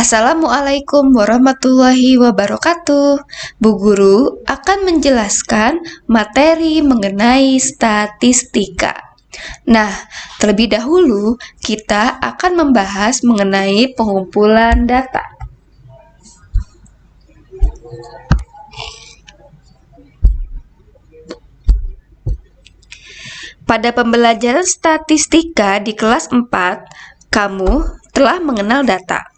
Assalamualaikum warahmatullahi wabarakatuh. Bu Guru akan menjelaskan materi mengenai statistika. Nah, terlebih dahulu kita akan membahas mengenai pengumpulan data. Pada pembelajaran statistika di kelas 4, kamu telah mengenal data.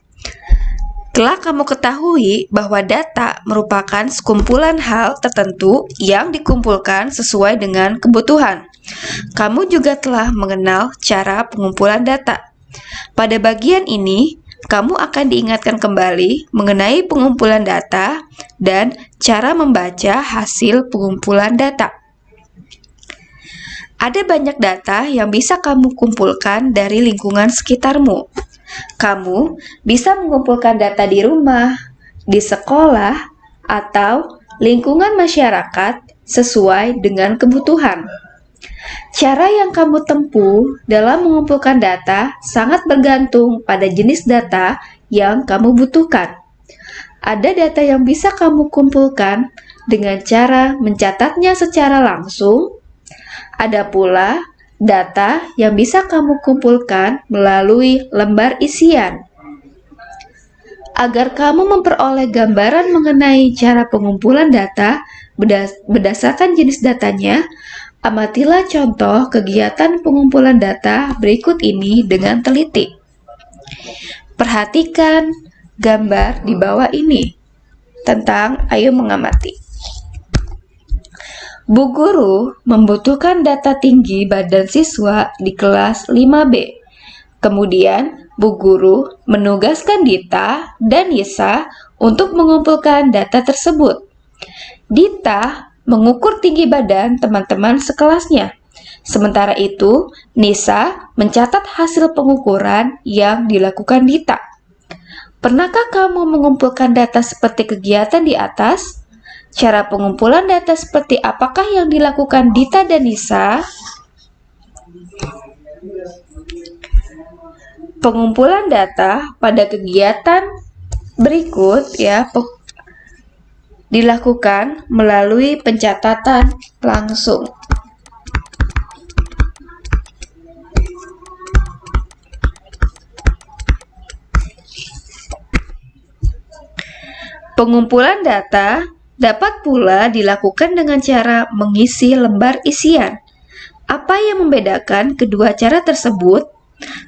Telah kamu ketahui bahwa data merupakan sekumpulan hal tertentu yang dikumpulkan sesuai dengan kebutuhan. Kamu juga telah mengenal cara pengumpulan data. Pada bagian ini, kamu akan diingatkan kembali mengenai pengumpulan data dan cara membaca hasil pengumpulan data. Ada banyak data yang bisa kamu kumpulkan dari lingkungan sekitarmu. Kamu bisa mengumpulkan data di rumah, di sekolah, atau lingkungan masyarakat sesuai dengan kebutuhan. Cara yang kamu tempuh dalam mengumpulkan data sangat bergantung pada jenis data yang kamu butuhkan. Ada data yang bisa kamu kumpulkan dengan cara mencatatnya secara langsung. Ada pula data yang bisa kamu kumpulkan melalui lembar isian. Agar kamu memperoleh gambaran mengenai cara pengumpulan data berdasarkan jenis datanya, amatilah contoh kegiatan pengumpulan data berikut ini dengan teliti. Perhatikan gambar di bawah ini tentang ayo mengamati. Bu Guru membutuhkan data tinggi badan siswa di kelas 5B. Kemudian, Bu Guru menugaskan Dita dan Nisa untuk mengumpulkan data tersebut. Dita mengukur tinggi badan teman-teman sekelasnya. Sementara itu, Nisa mencatat hasil pengukuran yang dilakukan Dita. Pernahkah kamu mengumpulkan data seperti kegiatan di atas? Cara pengumpulan data seperti apakah yang dilakukan Dita dan Nisa? Pengumpulan data pada kegiatan berikut dilakukan melalui pencatatan langsung. Pengumpulan data dapat pula dilakukan dengan cara mengisi lembar isian. Apa yang membedakan kedua cara tersebut?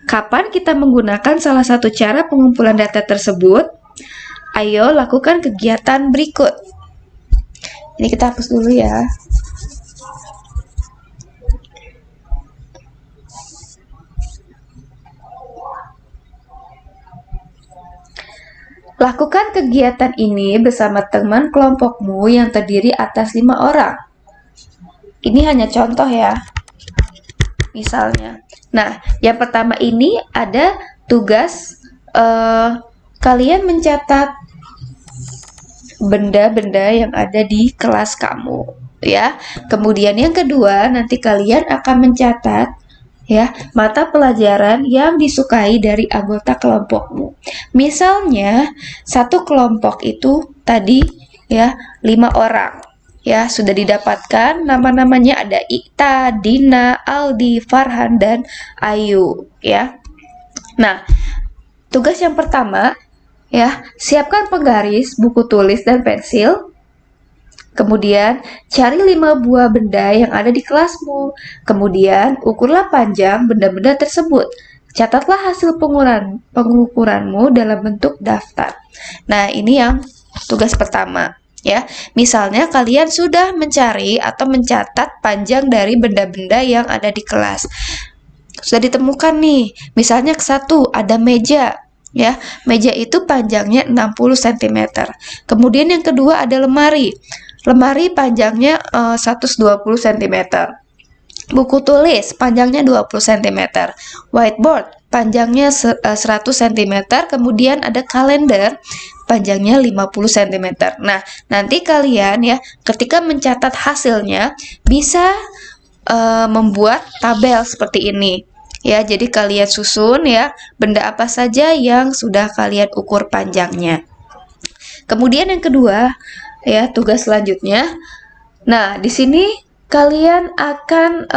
Kapan kita menggunakan salah satu cara pengumpulan data tersebut? Ayo lakukan kegiatan berikut. Ini kita hapus dulu ya. Lakukan kegiatan ini bersama teman kelompokmu yang terdiri atas 5 orang. Ini hanya contoh ya. Misalnya. Nah, yang pertama ini ada tugas kalian mencatat benda-benda yang ada di kelas kamu, ya. Kemudian yang kedua, nanti kalian akan mencatat mata pelajaran yang disukai dari anggota kelompokmu. Misalnya, satu kelompok itu tadi 5 orang. Ya, sudah didapatkan nama-namanya ada Ita, Dina, Aldi, Farhan, dan Ayu, ya. Nah, tugas yang pertama, siapkan penggaris, buku tulis, dan pensil. Kemudian, cari 5 buah benda yang ada di kelasmu. Kemudian, ukurlah panjang benda-benda tersebut. Catatlah hasil pengukuranmu dalam bentuk daftar. Nah, ini yang tugas pertama. Ya, misalnya kalian sudah mencari atau mencatat panjang dari benda-benda yang ada di kelas. Sudah ditemukan nih, misalnya satu ada meja. Ya, meja itu panjangnya 60 cm. Kemudian yang kedua ada lemari. Lemari panjangnya 120 cm. Buku tulis panjangnya 20 cm. Whiteboard panjangnya 100 cm. Kemudian ada kalender panjangnya 50 cm. Nah, nanti kalian ketika mencatat hasilnya bisa membuat tabel seperti ini. Ya, jadi kalian susun ya, benda apa saja yang sudah kalian ukur panjangnya. Kemudian yang kedua, ya, tugas selanjutnya. Nah, di sini kalian akan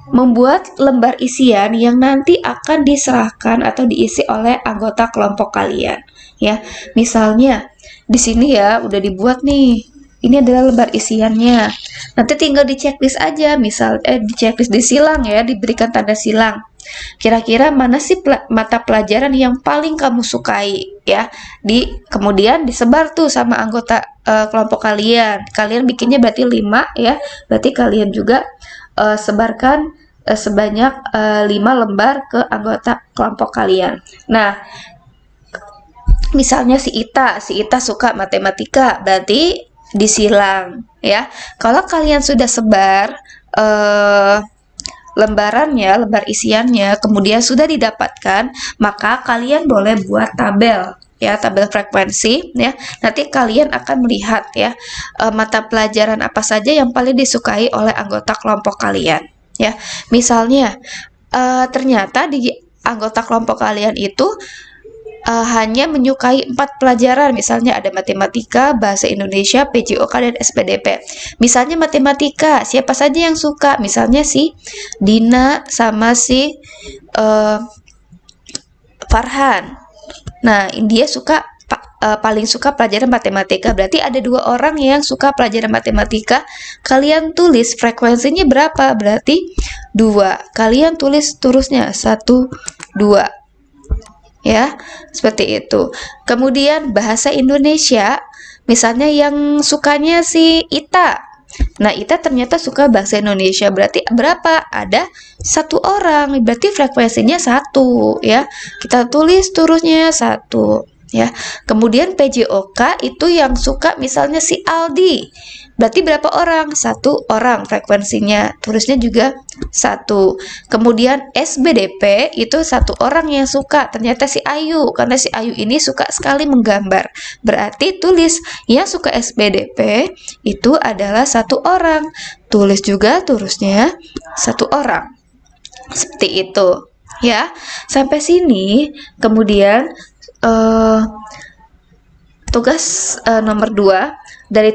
membuat lembar isian yang nanti akan diserahkan atau diisi oleh anggota kelompok kalian. Ya, misalnya di sini ya udah dibuat nih. Ini adalah lembar isiannya. Nanti tinggal di checklist aja, di checklist disilang ya, diberikan tanda silang. Kira-kira mana sih mata pelajaran yang paling kamu sukai ya? Kemudian disebar tuh sama anggota kelompok kalian. Kalian bikinnya berarti 5 ya. Berarti kalian juga sebarkan sebanyak 5 lembar ke anggota kelompok kalian. Nah, misalnya si Ita suka matematika, berarti disilang ya. Kalau kalian sudah sebar lembarannya, lembar isiannya, kemudian sudah didapatkan, maka kalian boleh buat tabel ya, tabel frekuensi ya. Nanti kalian akan melihat ya mata pelajaran apa saja yang paling disukai oleh anggota kelompok kalian ya. Misalnya ternyata di anggota kelompok kalian itu hanya menyukai 4 pelajaran, misalnya ada matematika, bahasa Indonesia, PJOK, dan SPDP. Misalnya matematika, siapa saja yang suka? Misalnya si Dina sama si Farhan. Nah, dia suka paling suka pelajaran matematika. Berarti ada 2 orang yang suka pelajaran matematika. Kalian tulis frekuensinya berapa? Berarti 2. Kalian tulis terusnya 1, 2. Ya, seperti itu. Kemudian bahasa Indonesia, misalnya yang sukanya si Ita. Nah, Ita ternyata suka bahasa Indonesia. Berarti berapa? Ada 1 orang. Berarti frekuensinya 1 ya. Kita tulis terusnya 1 ya. Kemudian PJOK itu yang suka misalnya si Aldi. Berarti berapa orang? 1 orang frekuensinya. Tulisnya juga 1. Kemudian SBDP itu 1 orang yang suka. Ternyata si Ayu. Karena si Ayu ini suka sekali menggambar. Berarti tulis yang suka SBDP itu adalah 1 orang. Tulis juga terusnya 1 orang. Seperti itu. Ya. Sampai sini. Kemudian tugas nomor 2. Dari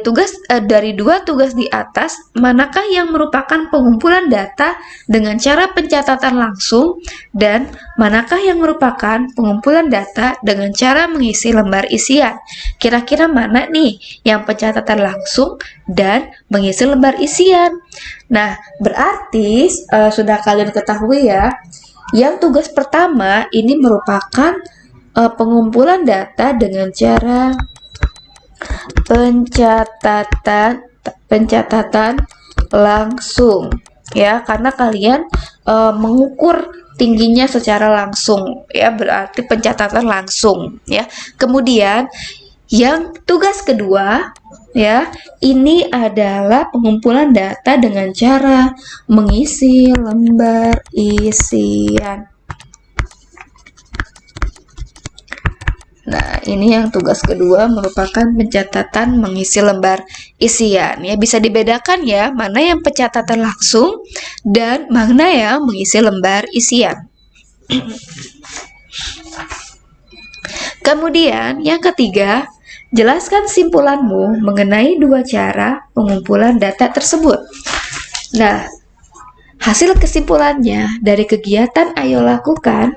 2 tugas di atas, manakah yang merupakan pengumpulan data dengan cara pencatatan langsung dan manakah yang merupakan pengumpulan data dengan cara mengisi lembar isian? Kira-kira mana nih yang pencatatan langsung dan mengisi lembar isian? Nah, berarti sudah kalian ketahui ya, yang tugas pertama ini merupakan pengumpulan data dengan cara pencatatan langsung ya, karena kalian mengukur tingginya secara langsung ya, berarti pencatatan langsung ya. Kemudian yang tugas kedua ya, ini adalah pengumpulan data dengan cara mengisi lembar isian. Nah, ini yang tugas kedua merupakan pencatatan mengisi lembar isian ya. Bisa dibedakan ya, mana yang pencatatan langsung dan mana yang mengisi lembar isian. Kemudian yang ketiga, jelaskan simpulanmu mengenai 2 cara pengumpulan data tersebut. Nah, hasil kesimpulannya dari kegiatan ayo lakukan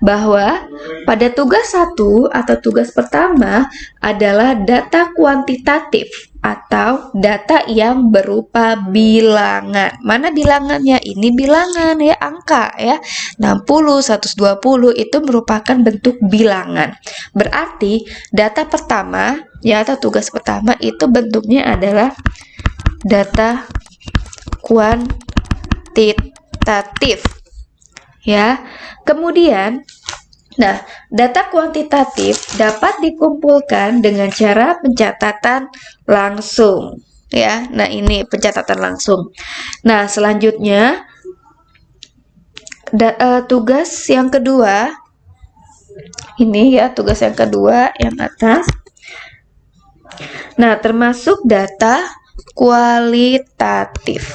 bahwa pada tugas 1 atau tugas pertama adalah data kuantitatif atau data yang berupa bilangan. Mana bilangannya? Ini bilangan ya, angka ya. 60, 120 itu merupakan bentuk bilangan. Berarti data pertama ya, atau tugas pertama itu bentuknya adalah data kuantitatif ya. Kemudian, nah, data kuantitatif dapat dikumpulkan dengan cara pencatatan langsung ya. Nah, ini pencatatan langsung. Nah, selanjutnya tugas yang kedua ini ya, tugas yang kedua yang atas. Nah, termasuk data kualitatif.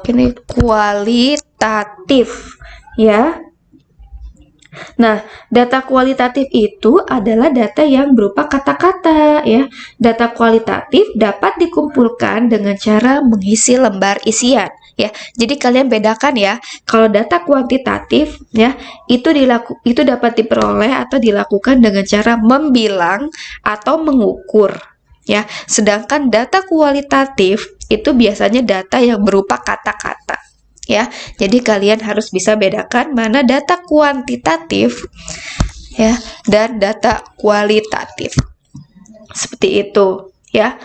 Ini kualitatif, ya. Nah, data kualitatif itu adalah data yang berupa kata-kata, ya. Data kualitatif dapat dikumpulkan dengan cara mengisi lembar isian, ya. Jadi kalian bedakan ya, kalau data kuantitatif, ya, itu dapat diperoleh atau dilakukan dengan cara membilang atau mengukur, ya. Sedangkan data kualitatif itu biasanya data yang berupa kata-kata. Ya, jadi kalian harus bisa bedakan mana data kuantitatif ya dan data kualitatif. Seperti itu, ya.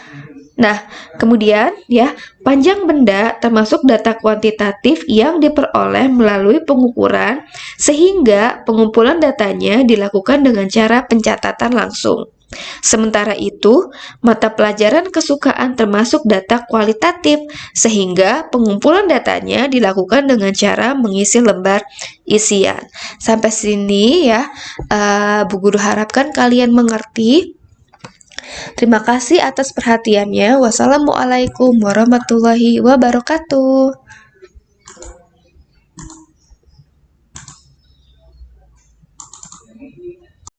Nah, kemudian ya, panjang benda termasuk data kuantitatif yang diperoleh melalui pengukuran sehingga pengumpulan datanya dilakukan dengan cara pencatatan langsung. Sementara itu, mata pelajaran kesukaan termasuk data kualitatif, sehingga pengumpulan datanya dilakukan dengan cara mengisi lembar isian. Sampai sini ya, Bu Guru harapkan kalian mengerti. Terima kasih atas perhatiannya. Wassalamualaikum warahmatullahi wabarakatuh.